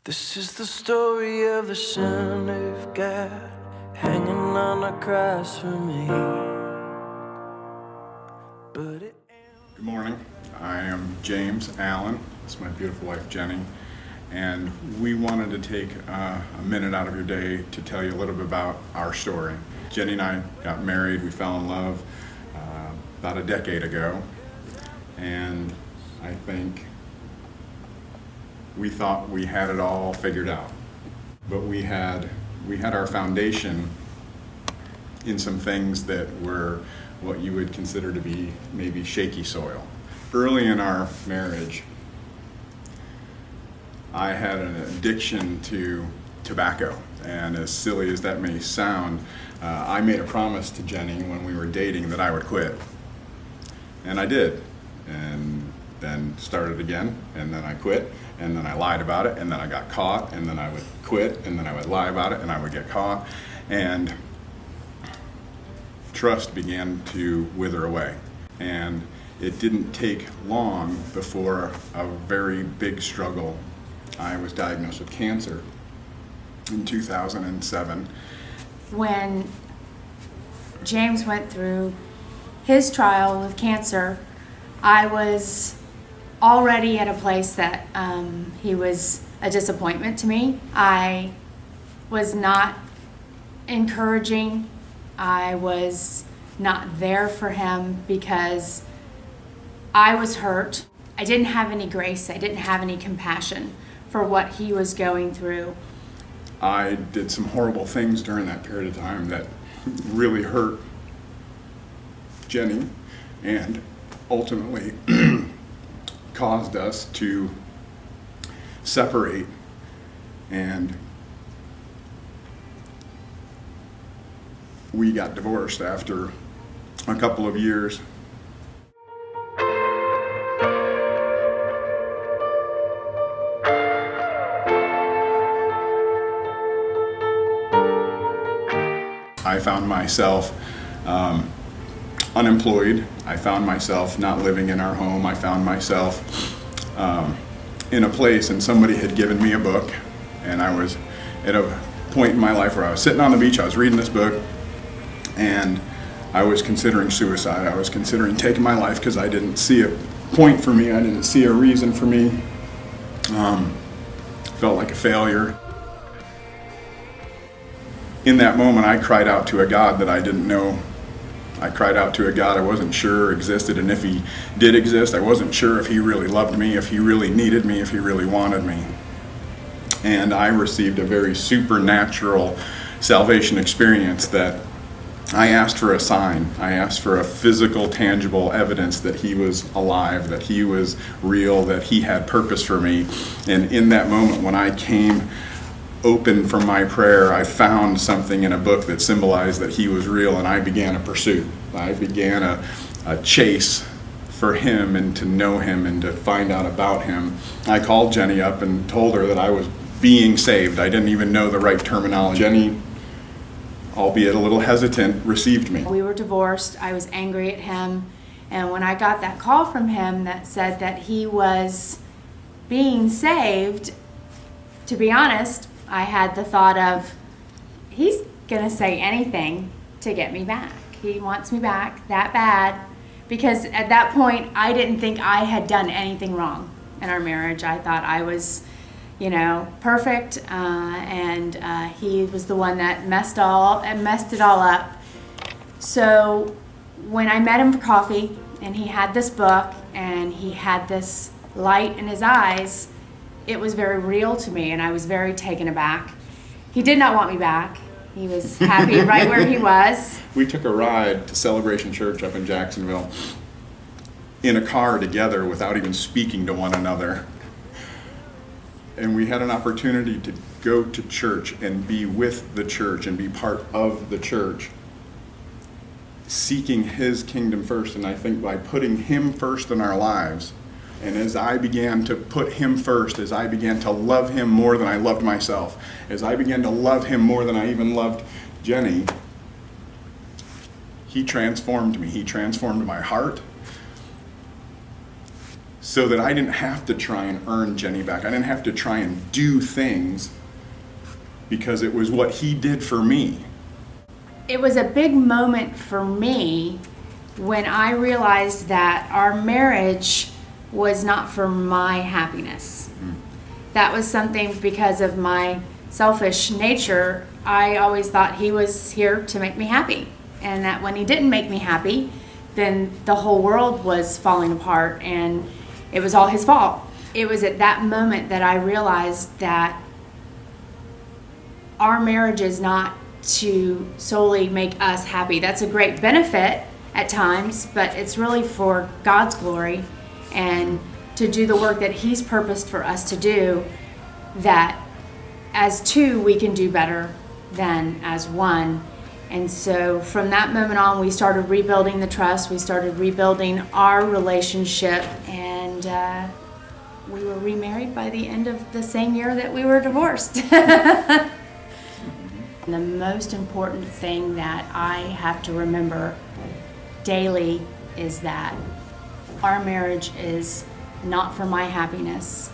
This is the story of the Son of God, hanging on a cross for me. Good morning. I am James Allen. It's my beautiful wife Jenny, and we wanted to take a minute out of your day to tell you a little bit about our story. Jenny and I got married. We fell in love about a decade ago, and I think we thought we had it all figured out, but we had our foundation in some things that were what you would consider to be maybe shaky soil. Early in our marriage, I had an addiction to tobacco, and as silly as that may sound, I made a promise to Jenny when we were dating that I would quit, and I did, and then started again, and then I quit, and then I lied about it, and then I got caught, and then I would quit, and then I would lie about it, and I would get caught, and trust began to wither away. And it didn't take long before a very big struggle. I was diagnosed with cancer in 2007. When James went through his trial with cancer, I was already at a place that he was a disappointment to me. I was not encouraging. I was not there for him because I was hurt. I didn't have any grace. I didn't have any compassion for what he was going through. I did some horrible things during that period of time that really hurt Jenny and ultimately caused us to separate, and we got divorced after a couple of years. I found myself unemployed. I found myself not living in our home. I found myself in a place, and somebody had given me a book, and I was at a point in my life where I was sitting on the beach, I was reading this book, and I was considering suicide. I was considering taking my life because I didn't see a point for me. I didn't see a reason for me. Felt like a failure. In that moment, I cried out to a God that I didn't know. I cried out to a God I wasn't sure existed, and if he did exist, I wasn't sure if he really loved me, if he really needed me, if he really wanted me. And I received a very supernatural salvation experience that I asked for a sign. I asked for a physical, tangible evidence that he was alive, that he was real, that he had purpose for me. And in that moment, when I came open from my prayer, I found something in a book that symbolized that he was real, and I began a pursuit. I began a chase for him and to know him and to find out about him. I called Jenny up and told her that I was being saved. I didn't even know the right terminology. Jenny, albeit a little hesitant, received me. We were divorced. I was angry at him, and when I got that call from him that said that he was being saved, to be honest, I had the thought of, he's gonna say anything to get me back. He wants me back that bad, because at that point I didn't think I had done anything wrong in our marriage. I thought I was, perfect, and he was the one that messed it all up. So when I met him for coffee, and he had this book and he had this light in his eyes, it was very real to me, and I was very taken aback. He did not want me back. He was happy right where he was. We took a ride to Celebration Church up in Jacksonville in a car together without even speaking to one another. And we had an opportunity to go to church and be with the church and be part of the church, seeking his kingdom first. And I think by putting him first in our lives, and as I began to put him first, as I began to love him more than I loved myself, as I began to love him more than I even loved Jenny, he transformed me. He transformed my heart, so that I didn't have to try and earn Jenni back. I didn't have to try and do things, because it was what he did for me. It was a big moment for me when I realized that our marriage was not for my happiness. That was something, because of my selfish nature, I always thought he was here to make me happy. And that when he didn't make me happy, then the whole world was falling apart and it was all his fault. It was at that moment that I realized that our marriage is not to solely make us happy. That's a great benefit at times, but it's really for God's glory and to do the work that he's purposed for us to do, that as two we can do better than as one. And so from that moment on, we started rebuilding the trust, we started rebuilding our relationship, and we were remarried by the end of the same year that we were divorced. The most important thing that I have to remember daily is that our marriage is not for my happiness,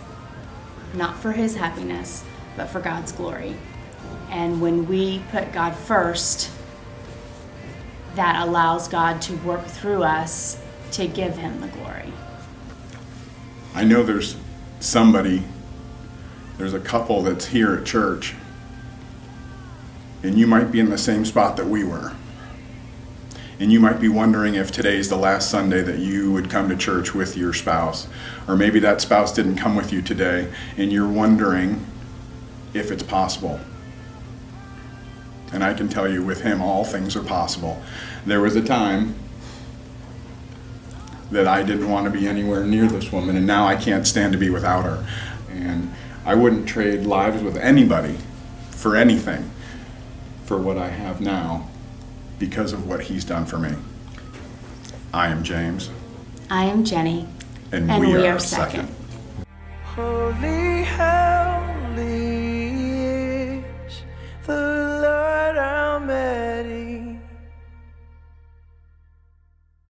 not for his happiness, but for God's glory. And when we put God first, that allows God to work through us to give him the glory. I know there's a couple that's here at church, and you might be in the same spot that we were. And you might be wondering if today's the last Sunday that you would come to church with your spouse. Or maybe that spouse didn't come with you today, and you're wondering if it's possible. And I can tell you, with him, all things are possible. There was a time that I didn't want to be anywhere near this woman, and now I can't stand to be without her. And I wouldn't trade lives with anybody for anything for what I have now, because of what he's done for me. I am James. I am Jenni. And we are second. Holy, holy.